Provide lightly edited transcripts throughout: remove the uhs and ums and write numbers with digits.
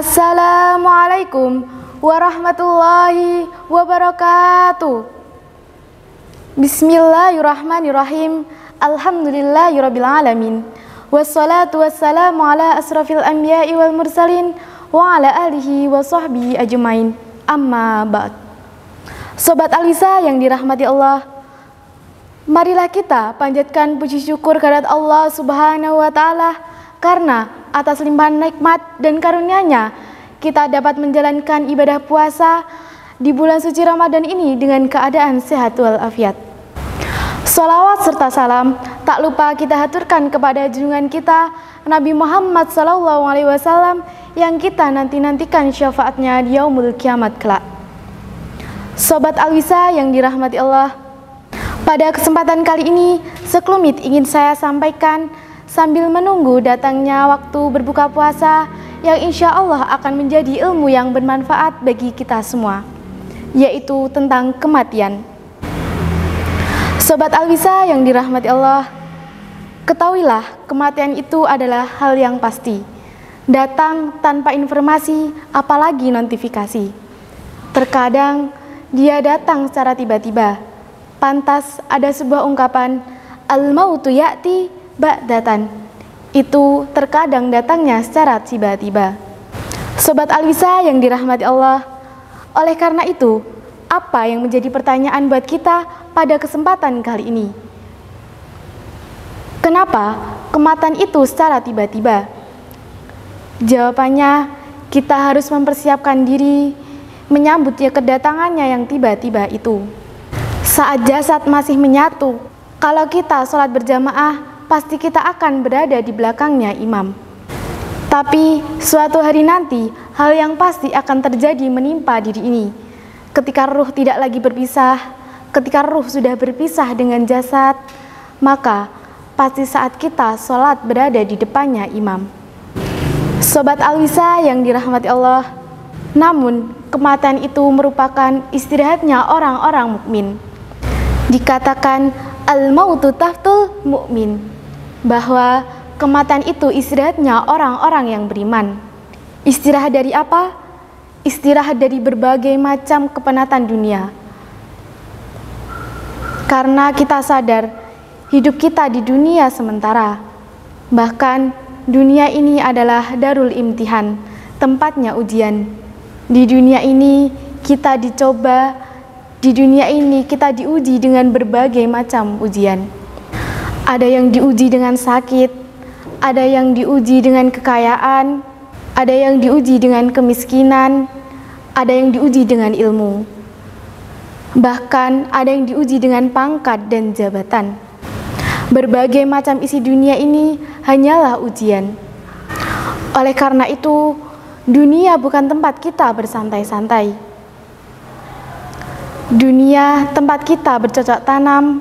Assalamualaikum warahmatullahi wabarakatuh. Bismillahirrahmanirrahim. Alhamdulillahirabbil alamin. Wassalatu wassalamu ala asrafil anbiya'i wal mursalin wa ala alihi wa sahbihi ajmain. Amma ba'd. Sobat Alisa yang dirahmati Allah, marilah kita panjatkan puji syukur kehadirat Allah Subhanahu wa taala karena atas limpahan nikmat dan karunia-Nya kita dapat menjalankan ibadah puasa di bulan suci Ramadan ini dengan keadaan sehat walafiat. Sholawat serta salam tak lupa kita haturkan kepada junjungan kita Nabi Muhammad SAW yang kita nantikan syafaatnya di yaumul kiamat kelak. Sobat Alwisa yang dirahmati Allah, pada kesempatan kali ini sekelumit ingin saya sampaikan sambil menunggu datangnya waktu berbuka puasa yang insya Allah akan menjadi ilmu yang bermanfaat bagi kita semua, yaitu tentang kematian. Sobat Alwisa yang dirahmati Allah, ketahuilah kematian itu adalah hal yang pasti, datang tanpa informasi apalagi notifikasi. Terkadang dia datang secara tiba-tiba. Pantas ada sebuah ungkapan, al-mautu ya'ti ba'datan, itu terkadang datangnya secara tiba-tiba. Sobat Alwisa yang dirahmati Allah, oleh karena itu, apa yang menjadi pertanyaan buat kita pada kesempatan kali ini? Kenapa kematian itu secara tiba-tiba? Jawabannya, kita harus mempersiapkan diri menyambut kedatangannya yang tiba-tiba itu. Saat jasad masih menyatu, kalau kita sholat berjamaah, pasti kita akan berada di belakangnya imam. Tapi suatu hari nanti, hal yang pasti akan terjadi menimpa diri ini. Ketika ruh tidak lagi berpisah, ketika ruh sudah berpisah dengan jasad, maka pasti saat kita sholat berada di depannya imam. Sobat Alwisa yang dirahmati Allah, namun kematian itu merupakan istirahatnya orang-orang mukmin. Dikatakan al-mautu taftul mu'min, bahwa kematian itu istirahatnya orang-orang yang beriman. Istirahat dari apa? Istirahat dari berbagai macam kepenatan dunia. Karena kita sadar hidup kita di dunia sementara. Bahkan dunia ini adalah darul imtihan, tempatnya ujian. Di dunia ini kita dicoba, di dunia ini kita diuji dengan berbagai macam ujian. Ada yang diuji dengan sakit, ada yang diuji dengan kekayaan, ada yang diuji dengan kemiskinan, ada yang diuji dengan ilmu. Bahkan ada yang diuji dengan pangkat dan jabatan. Berbagai macam isi dunia ini hanyalah ujian. Oleh karena itu, dunia bukan tempat kita bersantai-santai. Dunia tempat kita bercocok tanam,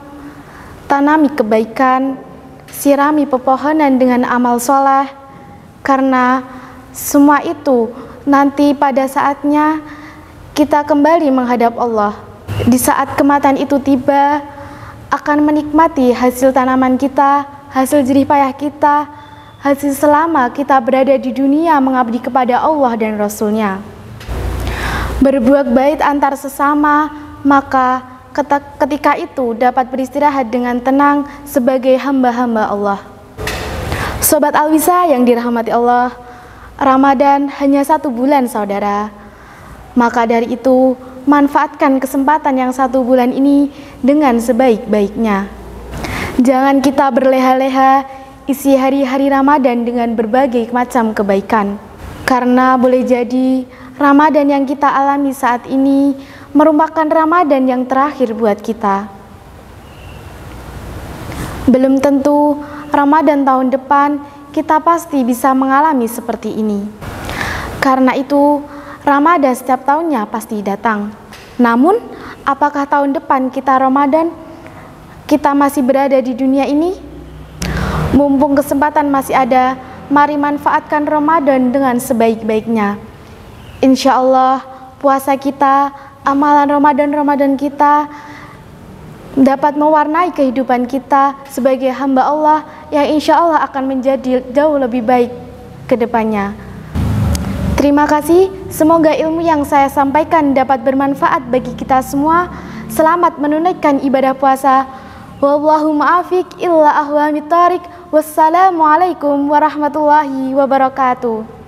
tanami kebaikan, sirami pepohonan dengan amal soleh, karena semua itu nanti pada saatnya kita kembali menghadap Allah. Di saat kematian itu tiba, akan menikmati hasil tanaman kita, hasil jerih payah kita, hasil selama kita berada di dunia mengabdi kepada Allah dan Rasul-Nya. Berbuat baik antar sesama, maka ketika itu dapat beristirahat dengan tenang sebagai hamba-hamba Allah. Sobat Alwisa yang dirahmati Allah, Ramadan hanya 1 bulan saudara. Maka dari itu, manfaatkan kesempatan yang 1 bulan ini dengan sebaik-baiknya. Jangan kita berleha-leha isi hari-hari Ramadan dengan berbagai macam kebaikan. Karena boleh jadi Ramadan yang kita alami saat ini merupakan Ramadan yang terakhir buat kita. Belum tentu Ramadan tahun depan kita pasti bisa mengalami seperti ini. Karena itu, Ramadan setiap tahunnya pasti datang. Namun, apakah tahun depan kita Ramadan, kita masih berada di dunia ini? Mumpung kesempatan masih ada, mari manfaatkan Ramadan dengan sebaik-baiknya. Insya Allah, puasa kita, amalan Ramadan kita dapat mewarnai kehidupan kita sebagai hamba Allah yang insya Allah akan menjadi jauh lebih baik ke depannya. Terima kasih, semoga ilmu yang saya sampaikan dapat bermanfaat bagi kita semua. Selamat menunaikan ibadah puasa. Wallahu ma'afiq illa ahwami tarik. Wassalamualaikum warahmatullahi wabarakatuh.